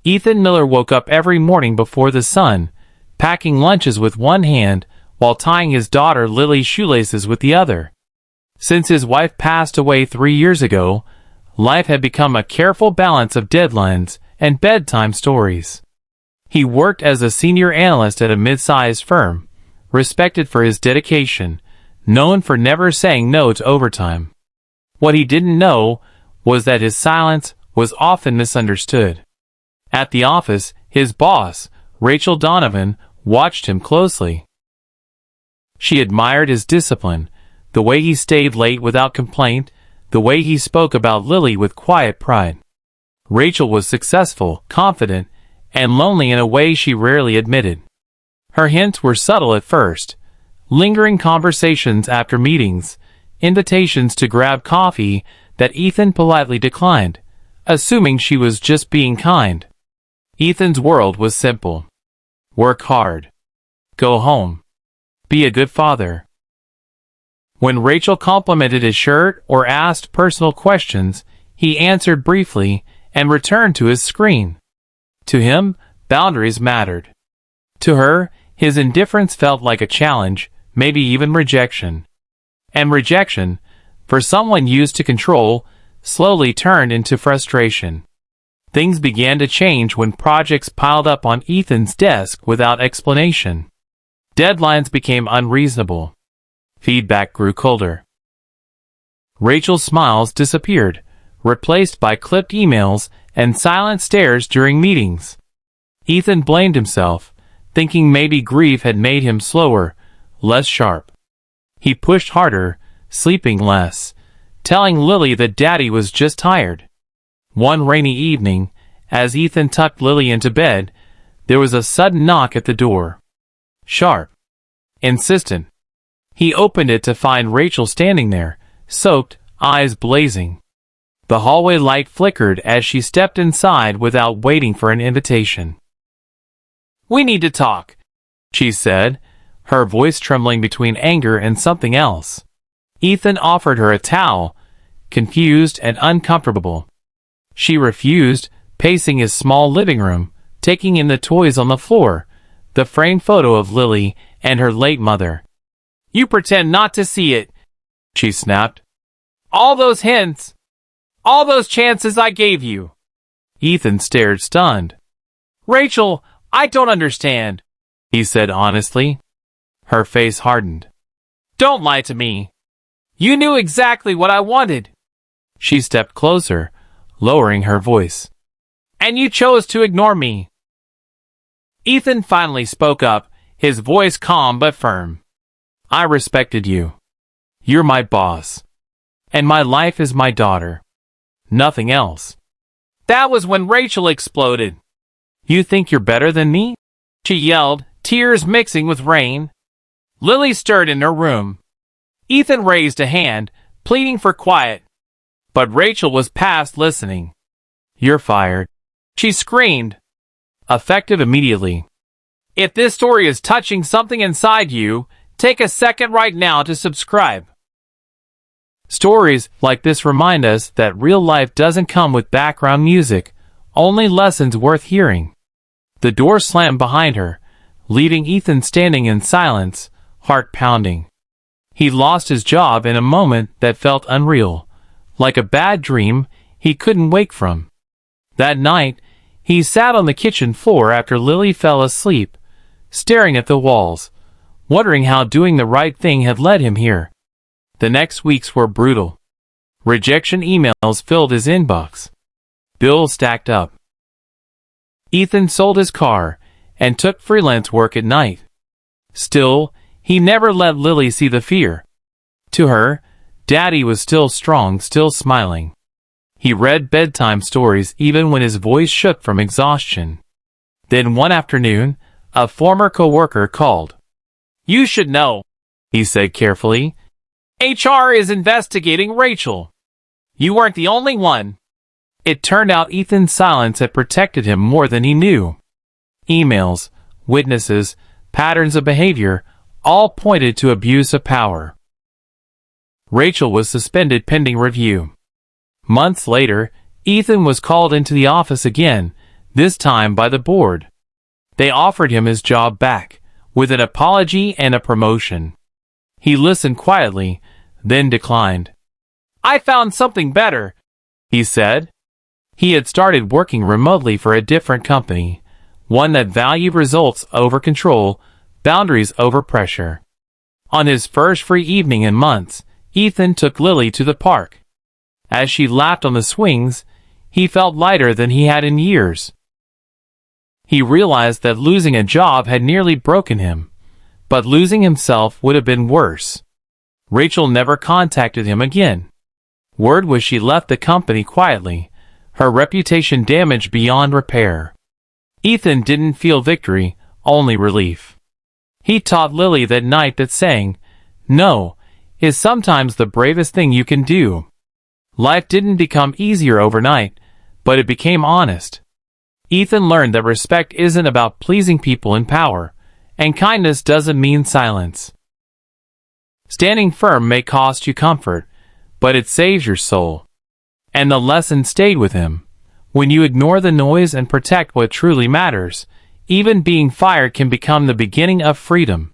Ethan Miller woke up every morning before the sun, packing lunches with one hand while tying his daughter Lily's shoelaces with the other. Since his wife passed away 3 years ago, life had become a careful balance of deadlines and bedtime stories. He worked as a senior analyst at a mid-sized firm, respected for his dedication, known for never saying no to overtime. What he didn't know was that his silence was often misunderstood. At the office, his boss, Rachel Donovan, watched him closely. She admired his discipline, the way he stayed late without complaint, the way he spoke about Lily with quiet pride. Rachel was successful, confident, and lonely in a way she rarely admitted. Her hints were subtle at first, lingering conversations after meetings, invitations to grab coffee that Ethan politely declined, assuming she was just being kind. Ethan's world was simple. Work hard. Go home. Be a good father. When Rachel complimented his shirt or asked personal questions, he answered briefly and returned to his screen. To him, boundaries mattered. To her, his indifference felt like a challenge, maybe even rejection. And rejection, for someone used to control, slowly turned into frustration. Things began to change when projects piled up on Ethan's desk without explanation. Deadlines became unreasonable. Feedback grew colder. Rachel's smiles disappeared, replaced by clipped emails and silent stares during meetings. Ethan blamed himself, thinking maybe grief had made him slower, less sharp. He pushed harder, sleeping less, telling Lily that Daddy was just tired. One rainy evening, as Ethan tucked Lily into bed, there was a sudden knock at the door. Sharp. Insistent. He opened it to find Rachel standing there, soaked, eyes blazing. The hallway light flickered as she stepped inside without waiting for an invitation. "We need to talk," she said, her voice trembling between anger and something else. Ethan offered her a towel, confused and uncomfortable. She refused, pacing his small living room, taking in the toys on the floor, the framed photo of Lily and her late mother. "You pretend not to see it," she snapped. "All those hints, all those chances I gave you." Ethan stared stunned. "Rachel, I don't understand," he said honestly. Her face hardened. "Don't lie to me. You knew exactly what I wanted." She stepped closer, lowering her voice. "And you chose to ignore me." Ethan finally spoke up, his voice calm but firm. "I respected you. You're my boss. And my life is my daughter. Nothing else." That was when Rachel exploded. "You think you're better than me?" she yelled, tears mixing with rain. Lily stirred in her room. Ethan raised a hand, pleading for quiet. But Rachel was past listening. "You're fired," she screamed. Effective immediately. If this story is touching something inside you, take a second right now to subscribe. Stories like this remind us that real life doesn't come with background music, only lessons worth hearing. The door slammed behind her, leaving Ethan standing in silence, heart pounding. He lost his job in a moment that felt unreal, like a bad dream he couldn't wake from. That night, he sat on the kitchen floor after Lily fell asleep, staring at the walls, wondering how doing the right thing had led him here. The next weeks were brutal. Rejection emails filled his inbox. Bills stacked up. Ethan sold his car and took freelance work at night. Still, he never let Lily see the fear. To her, Daddy was still strong, still smiling. He read bedtime stories even when his voice shook from exhaustion. Then one afternoon, a former coworker called. "You should know," he said carefully. "HR is investigating Rachel. You weren't the only one." It turned out Ethan's silence had protected him more than he knew. Emails, witnesses, patterns of behavior, all pointed to abuse of power. Rachel was suspended pending review. Months later, Ethan was called into the office again, this time by the board. They offered him his job back, with an apology and a promotion. He listened quietly, then declined. "I found something better," he said. He had started working remotely for a different company, one that valued results over control, boundaries over pressure. On his first free evening in months, Ethan took Lily to the park. As she laughed on the swings, he felt lighter than he had in years. He realized that losing a job had nearly broken him, but losing himself would have been worse. Rachel never contacted him again. Word was she left the company quietly, her reputation damaged beyond repair. Ethan didn't feel victory, only relief. He taught Lily that night that saying, "No," is sometimes the bravest thing you can do. Life didn't become easier overnight, but it became honest. Ethan learned that respect isn't about pleasing people in power, and kindness doesn't mean silence. Standing firm may cost you comfort, but it saves your soul. And the lesson stayed with him. When you ignore the noise and protect what truly matters, even being fired can become the beginning of freedom.